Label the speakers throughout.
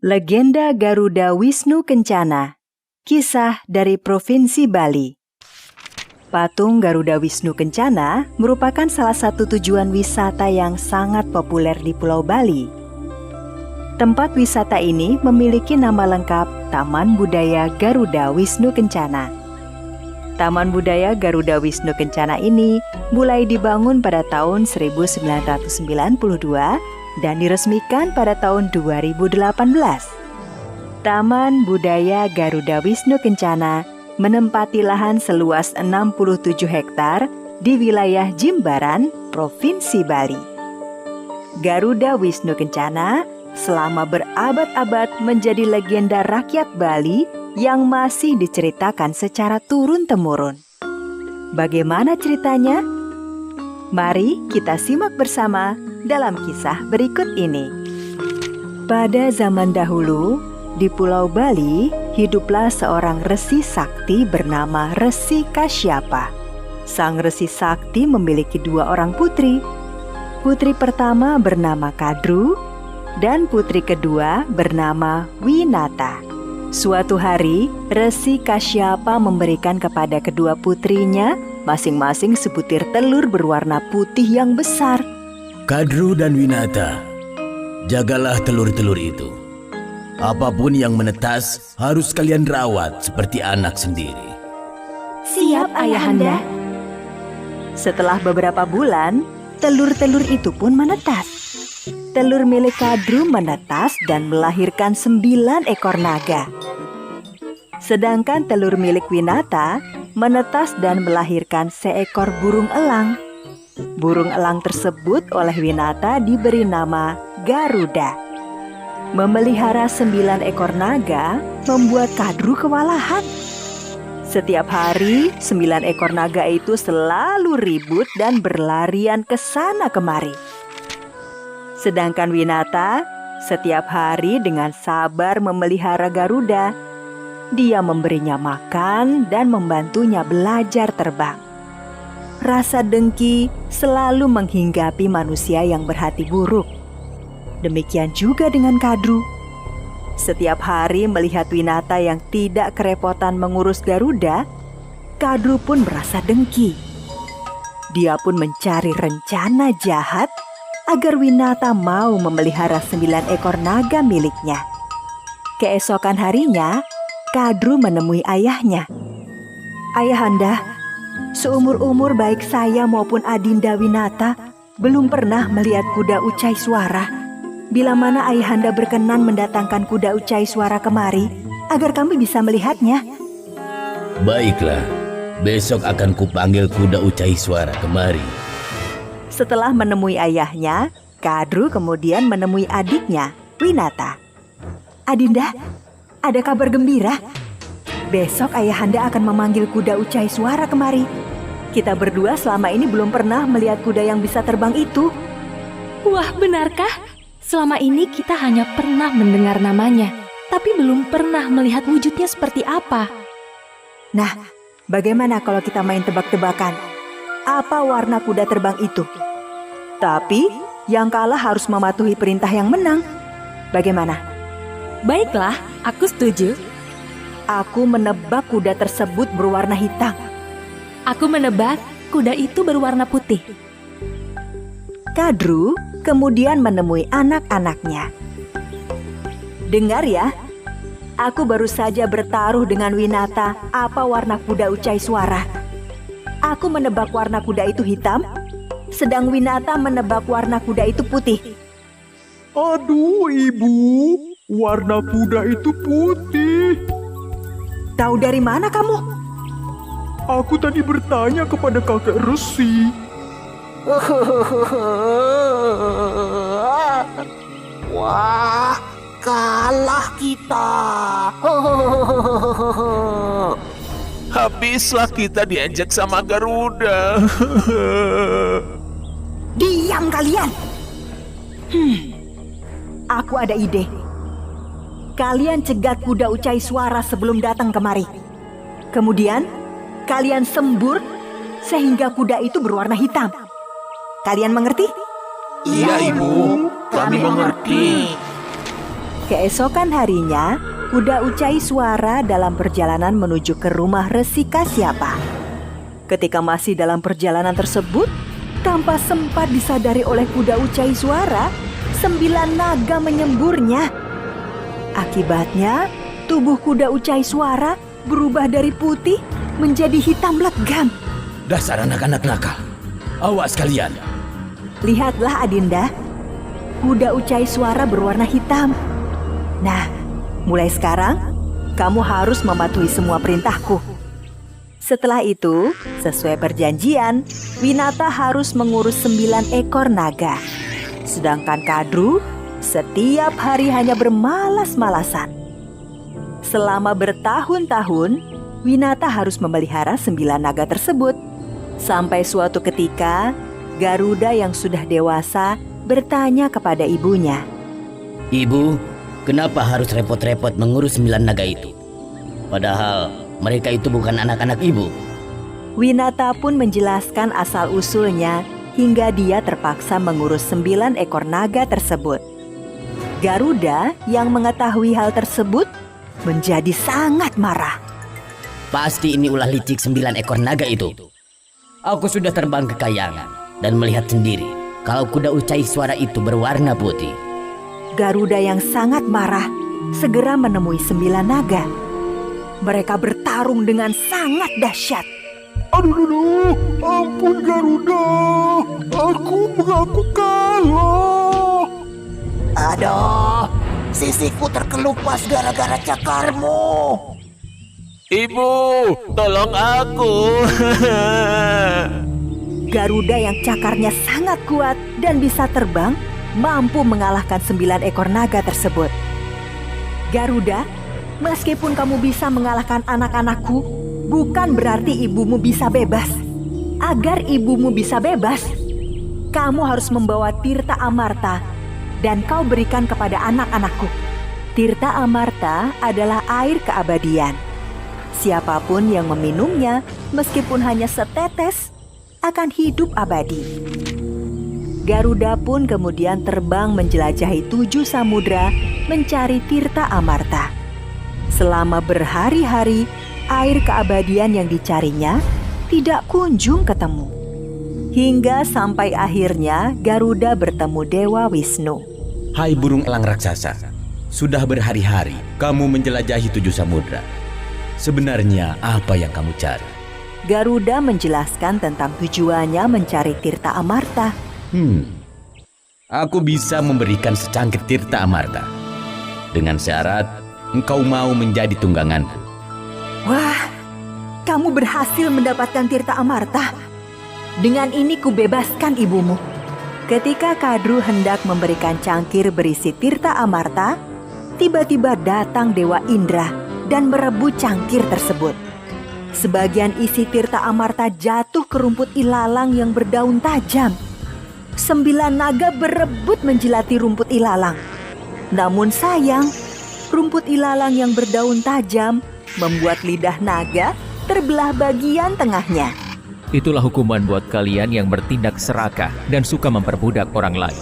Speaker 1: Legenda Garuda Wisnu Kencana. Kisah dari Provinsi Bali. Patung Garuda Wisnu Kencana merupakan salah satu tujuan wisata yang sangat populer di Pulau Bali. Tempat wisata ini memiliki nama lengkap Taman Budaya Garuda Wisnu Kencana. Taman Budaya Garuda Wisnu Kencana ini mulai dibangun pada tahun 1992 dan diresmikan pada tahun 2018. Taman Budaya Garuda Wisnu Kencana menempati lahan seluas 67 hektar di wilayah Jimbaran, Provinsi Bali. Garuda Wisnu Kencana selama berabad-abad menjadi legenda rakyat Bali yang masih diceritakan secara turun-temurun. Bagaimana ceritanya? Mari kita simak bersama dalam kisah berikut ini. Pada zaman dahulu, di Pulau Bali, hiduplah seorang resi sakti bernama Resi Kasyapa. Sang resi sakti memiliki dua orang putri. Putri pertama bernama Kadru, dan putri kedua bernama Winata. Suatu hari, Resi Kasyapa memberikan kepada kedua putrinya masing-masing sebutir telur berwarna putih yang besar.
Speaker 2: Kadru dan Winata, jagalah telur-telur itu. Apapun yang menetas harus kalian rawat seperti anak sendiri.
Speaker 3: Siap, Ayahanda.
Speaker 1: Setelah beberapa bulan, telur-telur itu pun menetas. Telur milik Kadru menetas dan melahirkan 9 ekor naga. Sedangkan telur milik Winata menetas dan melahirkan seekor burung elang. Burung elang tersebut oleh Winata diberi nama Garuda. Memelihara 9 ekor naga membuat Kadru kewalahan. Setiap hari, 9 ekor naga itu selalu ribut dan berlarian ke sana kemari. Sedangkan Winata setiap hari dengan sabar memelihara Garuda. Dia memberinya makan dan membantunya belajar terbang. Rasa dengki selalu menghinggapi manusia yang berhati buruk. Demikian juga dengan Kadru. Setiap hari melihat Winata yang tidak kerepotan mengurus Garuda, Kadru pun merasa dengki. Dia pun mencari rencana jahat agar Winata mau memelihara 9 ekor naga miliknya. Keesokan harinya, Kadru menemui ayahnya. Ayahanda, seumur-umur baik saya maupun Adinda Winata belum pernah melihat kuda ucai suara. Bila mana Ayahanda berkenan mendatangkan kuda ucai suara kemari, agar kami bisa melihatnya.
Speaker 2: Baiklah, besok akan kupanggil kuda ucai suara kemari.
Speaker 1: Setelah menemui ayahnya, Kadru kemudian menemui adiknya, Winata. Adinda, ada kabar gembira. Besok Ayahanda akan memanggil kuda ucai suara kemari. Kita berdua selama ini belum pernah melihat kuda yang bisa terbang itu.
Speaker 3: Wah, benarkah? Selama ini kita hanya pernah mendengar namanya, tapi belum pernah melihat wujudnya seperti apa.
Speaker 1: Nah, bagaimana kalau kita main tebak-tebakan? Apa warna kuda terbang itu? Tapi yang kalah harus mematuhi perintah yang menang. Bagaimana?
Speaker 3: Baiklah, aku setuju.
Speaker 1: Aku menebak kuda tersebut berwarna hitam.
Speaker 3: Aku menebak kuda itu berwarna putih.
Speaker 1: Kadru kemudian menemui anak-anaknya. Dengar ya, aku baru saja bertaruh dengan Winata apa warna kuda ucai suara. Aku menebak warna kuda itu hitam, sedang Winata menebak warna kuda itu putih.
Speaker 4: Aduh, Ibu, warna kuda itu putih.
Speaker 1: Tahu dari mana kamu?
Speaker 4: Aku tadi bertanya kepada kakek Resi.
Speaker 5: Wah, kalah kita.
Speaker 6: Habislah kita diajak sama Garuda.
Speaker 1: Diam kalian! Aku ada ide. Kalian cegat kuda ucai suara sebelum datang kemari. Kemudian, kalian sembur sehingga kuda itu berwarna hitam. Kalian mengerti?
Speaker 6: Iya, Ibu. Kami mengerti.
Speaker 1: Keesokan harinya, kuda Ucai Suara dalam perjalanan menuju ke rumah Resi Kasyapa. Ketika masih dalam perjalanan tersebut, tanpa sempat disadari oleh kuda Ucai Suara, 9 naga menyemburnya. Akibatnya, tubuh kuda Ucai Suara berubah dari putih menjadi hitam legam.
Speaker 2: Dasar anak-anak nakal. Awas kalian.
Speaker 1: Lihatlah Adinda, kuda Ucai Suara berwarna hitam. Nah, mulai sekarang kamu harus mematuhi semua perintahku. Setelah itu, sesuai perjanjian, Winata harus mengurus 9 ekor naga. Sedangkan Kadru setiap hari hanya bermalas-malasan. Selama bertahun-tahun, Winata harus memelihara 9 naga tersebut. Sampai suatu ketika, Garuda yang sudah dewasa bertanya kepada ibunya.
Speaker 7: Ibu, kenapa harus repot-repot mengurus 9 naga itu? Padahal mereka itu bukan anak-anak ibu.
Speaker 1: Winata pun menjelaskan asal-usulnya hingga dia terpaksa mengurus 9 ekor naga tersebut. Garuda yang mengetahui hal tersebut menjadi sangat marah.
Speaker 7: Pasti ini ulah licik 9 ekor naga itu. Aku sudah terbang ke kayangan dan melihat sendiri kalau kuda Ucai Suara itu berwarna putih.
Speaker 1: Garuda yang sangat marah segera menemui 9 naga. Mereka bertarung dengan sangat dahsyat.
Speaker 4: Aduh, ampun Garuda. Aku mengaku kalah.
Speaker 5: Aduh, sisiku terkelupas gara-gara cakarmu.
Speaker 6: Ibu, tolong aku.
Speaker 1: Garuda yang cakarnya sangat kuat dan bisa terbang mampu mengalahkan 9 ekor naga tersebut. Garuda, meskipun kamu bisa mengalahkan anak-anakku, bukan berarti ibumu bisa bebas. Agar ibumu bisa bebas, kamu harus membawa Tirta Amarta dan kau berikan kepada anak-anakku. Tirta Amarta adalah air keabadian. Siapapun yang meminumnya, meskipun hanya setetes, akan hidup abadi. Garuda pun kemudian terbang menjelajahi 7 samudra mencari Tirta Amarta. Selama berhari-hari, air keabadian yang dicarinya tidak kunjung ketemu. Hingga sampai akhirnya Garuda bertemu Dewa Wisnu.
Speaker 2: Hai burung elang raksasa, sudah berhari-hari kamu menjelajahi 7 samudra. Sebenarnya apa yang kamu cari?
Speaker 1: Garuda menjelaskan tentang tujuannya mencari Tirta Amarta.
Speaker 2: Aku bisa memberikan secangkir Tirta Amarta dengan syarat engkau mau menjadi tungganganku.
Speaker 1: Wah, kamu berhasil mendapatkan Tirta Amarta. Dengan ini kubebaskan ibumu. Ketika Kadru hendak memberikan cangkir berisi Tirta Amarta, tiba-tiba datang Dewa Indra dan merebut cangkir tersebut. Sebagian isi Tirta Amarta jatuh ke rumput ilalang yang berdaun tajam. 9 naga berebut menjilati rumput ilalang. Namun sayang, rumput ilalang yang berdaun tajam membuat lidah naga terbelah bagian tengahnya.
Speaker 8: Itulah hukuman buat kalian yang bertindak serakah dan suka memperbudak orang lain.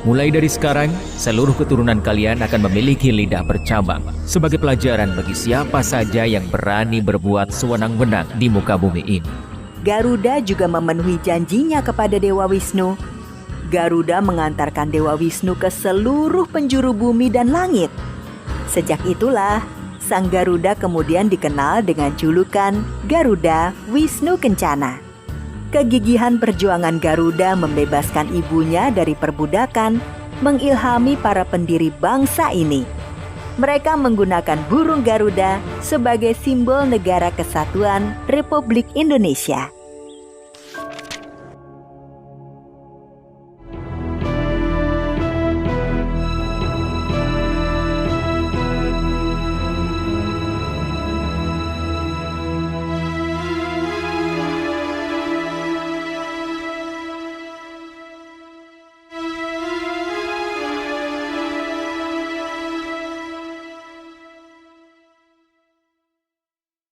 Speaker 8: Mulai dari sekarang, seluruh keturunan kalian akan memiliki lidah bercabang sebagai pelajaran bagi siapa saja yang berani berbuat sewenang-wenang di muka bumi ini.
Speaker 1: Garuda juga memenuhi janjinya kepada Dewa Wisnu. Garuda mengantarkan Dewa Wisnu ke seluruh penjuru bumi dan langit. Sejak itulah, Sang Garuda kemudian dikenal dengan julukan Garuda Wisnu Kencana. Kegigihan perjuangan Garuda membebaskan ibunya dari perbudakan mengilhami para pendiri bangsa ini. Mereka menggunakan burung Garuda sebagai simbol negara kesatuan Republik Indonesia.